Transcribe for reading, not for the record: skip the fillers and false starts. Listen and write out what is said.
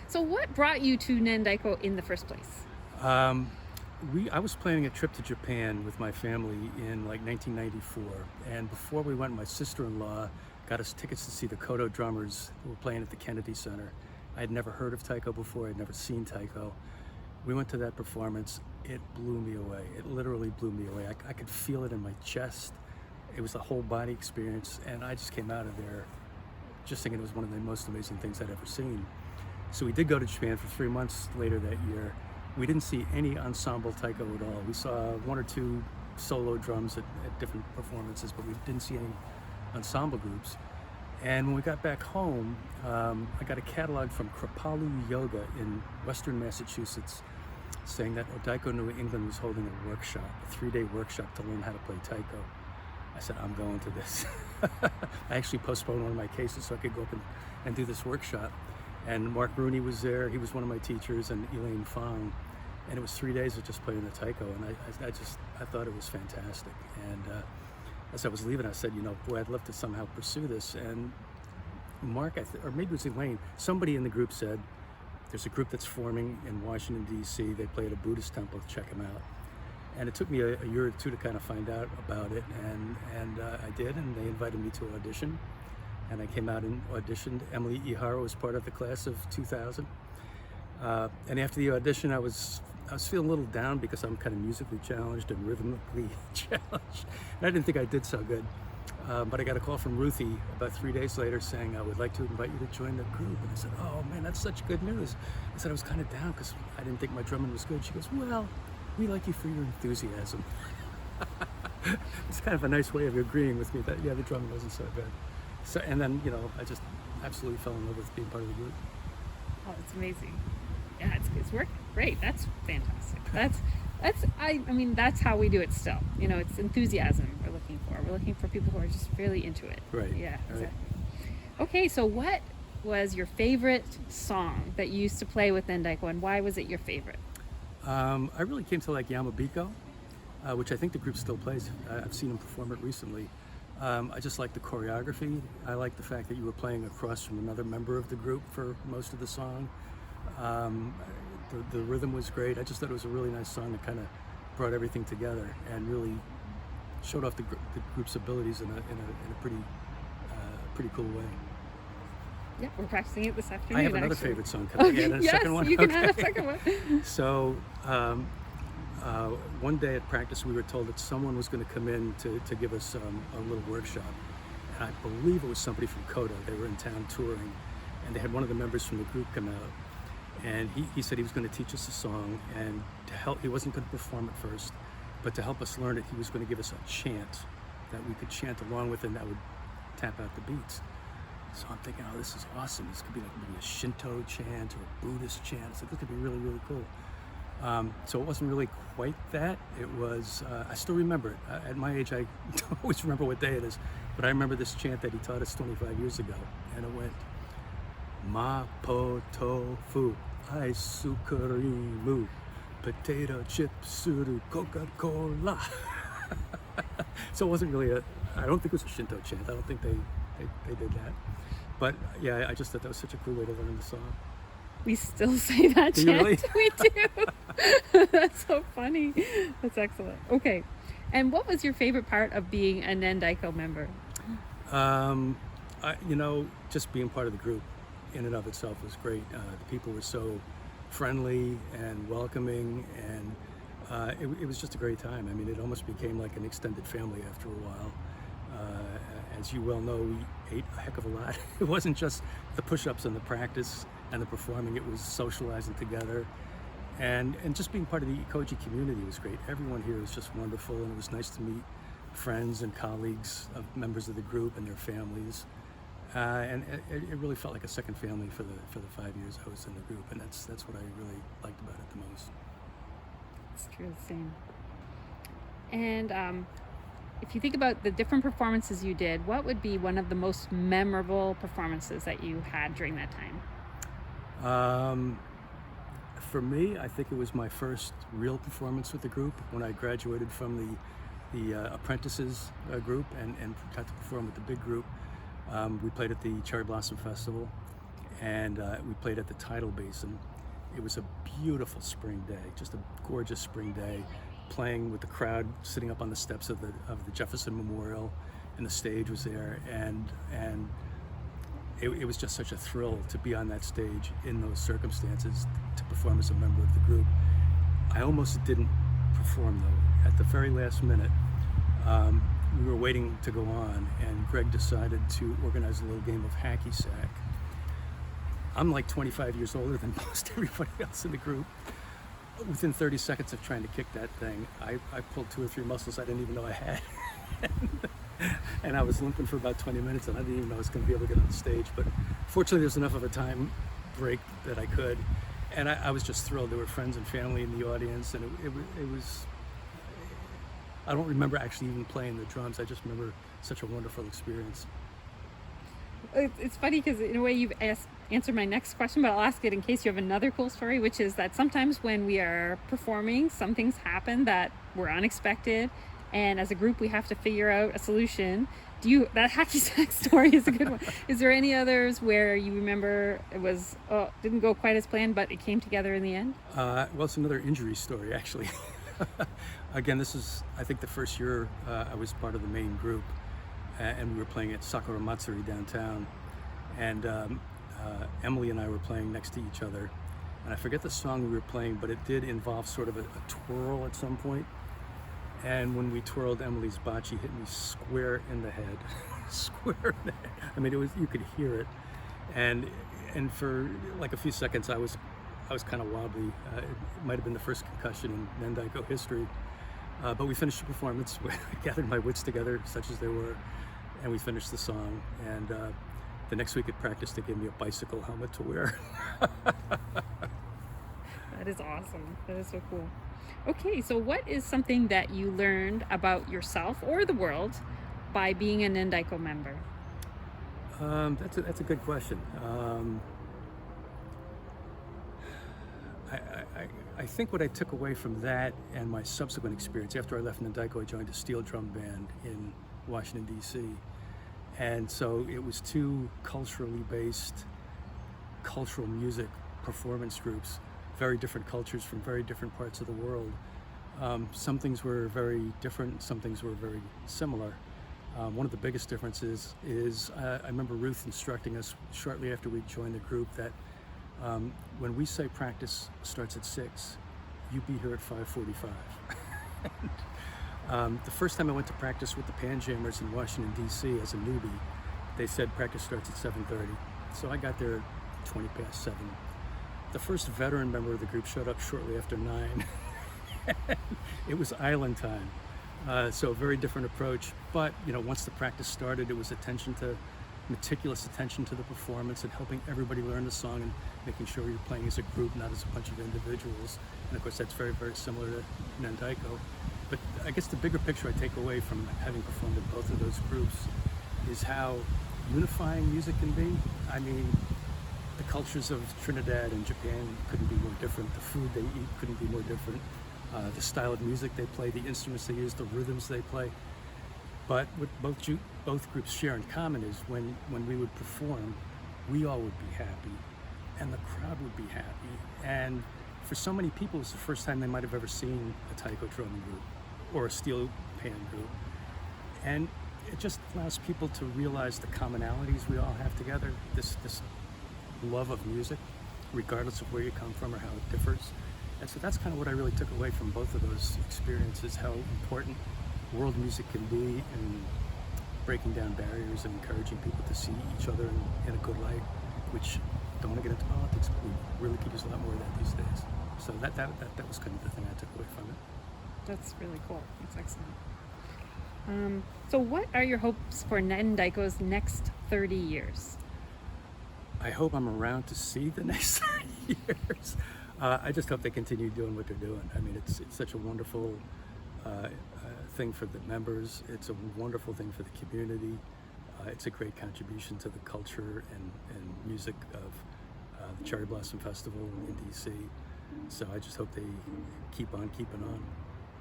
So what brought you to Nen Daiko in the first place? Um, I was planning a trip to Japan with my family in like 1994, and before we went, my sister-in-law got us tickets to see the Kodo drummers who were playing at the Kennedy Center. I had never heard of taiko before. I'd never seen taiko. We went to that performance. It blew me away. It literally blew me away. I could feel it in my chest. It was a whole body experience, and I just came out of there just thinking it was one of the most amazing things I'd ever seen. So we did go to Japan for 3 months later that year. We didn't see any ensemble taiko at all. We saw one or two solo drums at different performances, but we didn't see any ensemble groups. And when we got back home, I got a catalog from Kripalu Yoga in Western Massachusetts saying that Daiko New England was holding a workshop, a 3-day workshop to learn how to play taiko. I said, I'm going to this. I actually postponed one of my cases so I could go up and do this workshop. And Mark Rooney was there. He was one of my teachers, and Elaine Fong. And it was 3 days of just playing the taiko, and I thought it was fantastic. And as I was leaving, I said, boy, I'd love to somehow pursue this. And Mark, or maybe it was Elaine, somebody in the group said, there's a group that's forming in Washington, D.C. They play at a Buddhist temple. Check them out. And it took me a year or two to kind of find out about it, and I did, and they invited me to audition. And I came out and auditioned. Emily Ihara was part of the class of 2000. And after the audition, I was feeling a little down because I'm kind of musically challenged and rhythmically challenged. And I didn't think I did so good. But I got a call from Ruthie about 3 days later saying, I would like to invite you to join the group. And I said, oh man, that's such good news. I said I was kind of down because I didn't think my drumming was good. She goes, well, we like you for your enthusiasm. It's kind of a nice way of agreeing with me that, yeah, the drumming wasn't so good. So, and then, I just absolutely fell in love with being part of the group. Oh, it's amazing. Yeah, it's working great. That's fantastic. I mean, that's how we do it still. It's enthusiasm we're looking for. We're looking for people who are just really into it. Right. Yeah, right. Exactly. Okay, so what was your favorite song that you used to play with Nen Daiko, and why was it your favorite? I really came to like Yamabiko, which I think the group still plays. I've seen them perform it recently. I just like the choreography. I like the fact that you were playing across from another member of the group for most of the song. The rhythm was great. I just thought it was a really nice song that kind of brought everything together and really showed off the group's abilities in a pretty cool way. Yeah, we're practicing it this afternoon. I have another favorite song coming. Okay, A yes, second one? you can Okay. have a second one. So one day at practice, we were told that someone was going to come in to give us a little workshop. And I believe it was somebody from Kodo. They were in town touring, and they had one of the members from the group come out. And he said he was going to teach us a song, and to help, he wasn't going to perform it first, but to help us learn it, he was going to give us a chant that we could chant along with, and that would tap out the beats. So I'm thinking, oh, this is awesome. This could be like maybe a Shinto chant or a Buddhist chant. It's like, this could be really, really cool. So it wasn't really quite that. It was, I still remember it. At my age, I don't always remember what day it is, but I remember this chant that he taught us 25 years ago, and it went, Ma po tofu, ai sukarimu, potato chip suru Coca-Cola. So it wasn't really I don't think it was a Shinto chant. I don't think they did that. But yeah, I just thought that was such a cool way to learn the song. We still say that Do chant. you really? We do. That's so funny. That's excellent. Okay. And what was your favorite part of being a Nen Daiko member? Just being part of the group in and of itself was great. The people were so friendly and welcoming, and it was just a great time. I mean, it almost became like an extended family after a while. As you well know, we ate a heck of a lot. It wasn't just the push-ups and the practice and the performing, it was socializing together. And just being part of the Ikoji community was great. Everyone here was just wonderful, and it was nice to meet friends and colleagues of members of the group and their families. And it really felt like a second family for the 5 years I was in the group, and that's what I really liked about it the most. It's true, the same. And if you think about the different performances you did, what would be one of the most memorable performances that you had during that time? For me, I think it was my first real performance with the group when I graduated from the apprentices group and got to perform with the big group. We played at the Cherry Blossom Festival, and we played at the tidal basin. It was a beautiful spring day, just a gorgeous spring day, playing with the crowd sitting up on the steps of the Jefferson Memorial, and the stage was there, and it was just such a thrill to be on that stage in those circumstances, to perform as a member of the group. I almost didn't perform though. At the very last minute, we were waiting to go on, and Greg decided to organize a little game of hacky sack. I'm like 25 years older than most everybody else in the group. Within 30 seconds of trying to kick that thing, I pulled 2 or 3 muscles I didn't even know I had. And I was limping for about 20 minutes, and I didn't even know I was going to be able to get on the stage. But fortunately, there's enough of a time break that I could. And I was just thrilled. There were friends and family in the audience, and it was, I don't remember actually even playing the drums. I just remember such a wonderful experience. It's funny because in a way you've answered my next question, but I'll ask it in case you have another cool story, which is that sometimes when we are performing, some things happen that were unexpected, and as a group we have to figure out a solution. That hacky sack story is a good one. Is there any others where you remember it was didn't go quite as planned, but it came together in the end? Well, it's another injury story actually. Again, this is, I think, the first year I was part of the main group, and we were playing at Sakura Matsuri downtown, and Emily and I were playing next to each other, and I forget the song we were playing, but it did involve sort of a twirl at some point. And when we twirled, Emily's bocce hit me square in the head. Square in the head. I mean, you could hear it. And for like a few seconds, I was kind of wobbly. It might have been the first concussion in Nen Daiko history. But we finished the performance. I gathered my wits together, such as they were, and we finished the song. And the next week at practice, they gave me a bicycle helmet to wear. That is awesome. That is so cool. Okay, so what is something that you learned about yourself or the world by being a Nen Daiko member? That's a good question. I think what I took away from that and my subsequent experience, after I left Nen Daiko, I joined a steel drum band in Washington, D.C. And so it was 2 culturally based cultural music performance groups, very different cultures from very different parts of the world. Some things were very different, some things were very similar. One of the biggest differences is I remember Ruth instructing us shortly after we joined the group that when we say practice starts at 6, you be here at 5:45. The first time I went to practice with the Panjammers in Washington, D.C. as a newbie, they said practice starts at 7:30. So I got there 20 past 7. The first veteran member of the group showed up shortly after 9. It was island time. So a very different approach. But, once the practice started, it was meticulous attention to the performance and helping everybody learn the song and making sure you're playing as a group, not as a bunch of individuals. And of course, that's very, very similar to Nen Daiko. But I guess the bigger picture I take away from having performed in both of those groups is how unifying music can be. I mean, the cultures of Trinidad and Japan couldn't be more different. The food they eat couldn't be more different. The style of music they play, the instruments they use, the rhythms they play. But what both groups share in common is when we would perform, we all would be happy, and the crowd would be happy. And for so many people, it's the first time they might have ever seen a taiko drumming group or a steel pan group. And it just allows people to realize the commonalities we all have together, this love of music, regardless of where you come from or how it differs. And so that's kind of what I really took away from both of those experiences, how important world music can be in breaking down barriers and encouraging people to see each other in a good light, which, don't want to get into politics, but we really could use a lot more of that these days. So that was kind of the thing I took away from it. That's really cool. That's excellent. So what are your hopes for Nen Daiko's next 30 years? I hope I'm around to see the next 30 years. I just hope they continue doing what they're doing. I mean, it's such a wonderful thing for the members. It's a wonderful thing for the community. It's a great contribution to the culture and music of the Cherry Blossom Festival in DC. So I just hope they keep on keeping on.